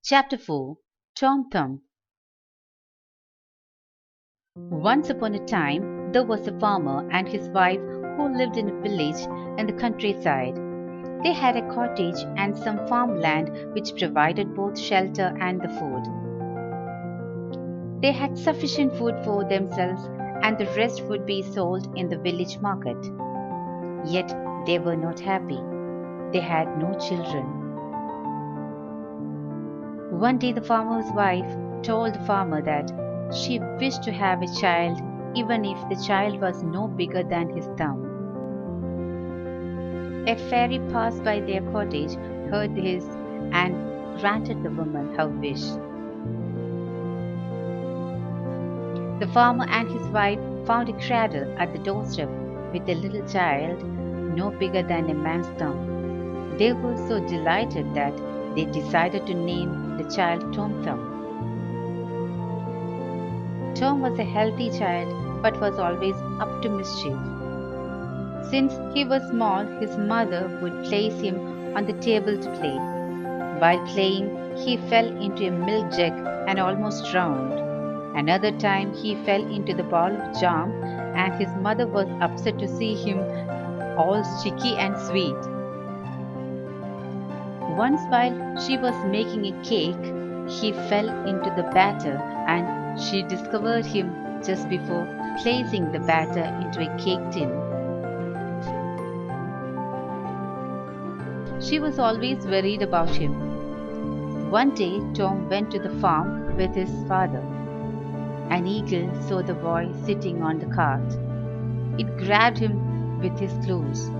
Chapter 4. Tom Thumb. Once upon a time, there was a farmer and his wife who lived in a village in the countryside. They had a cottage and some farmland which provided both shelter and the food. They had sufficient food for themselves and the rest would be sold in the village market. Yet they were not happy. They had no children. One day, the farmer's wife told the farmer that she wished to have a child even if the child was no bigger than his thumb. A fairy passed by their cottage, heard this, and granted the woman her wish. The farmer and his wife found a cradle at the doorstep with a little child no bigger than a man's thumb. They were so delighted that they decided to name the child Tom Thumb. Tom was a healthy child but was always up to mischief. Since he was small, his mother would place him on the table to play. While playing, he fell into a milk jug and almost drowned. Another time, he fell into the bowl of jam, and his mother was upset to see him all sticky and sweet. Once, while she was making a cake, he fell into the batter, and she discovered him just before placing the batter into a cake tin. She was always worried about him. One day, Tom went to the farm with his father. An eagle saw the boy sitting on the cart. It grabbed him with his claws.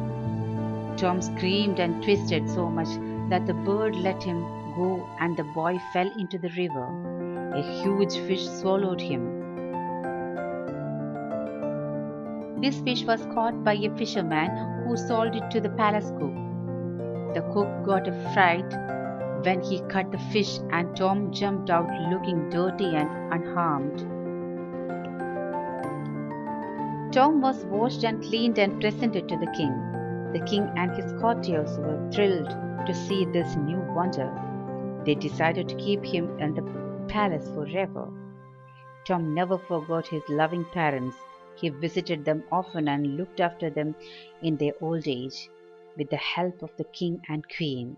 Tom screamed and twisted so much that the bird let him go and the boy fell into the river. A huge fish swallowed him. This fish was caught by a fisherman who sold it to the palace cook. The cook got a fright when he cut the fish and Tom jumped out looking dirty and unharmed. Tom was washed and cleaned and presented to the king. The king and his courtiers were thrilled to see this new wonder. They decided to keep him in the palace forever. Tom never forgot his loving parents. He visited them often and looked after them in their old age, with the help of the king and queen.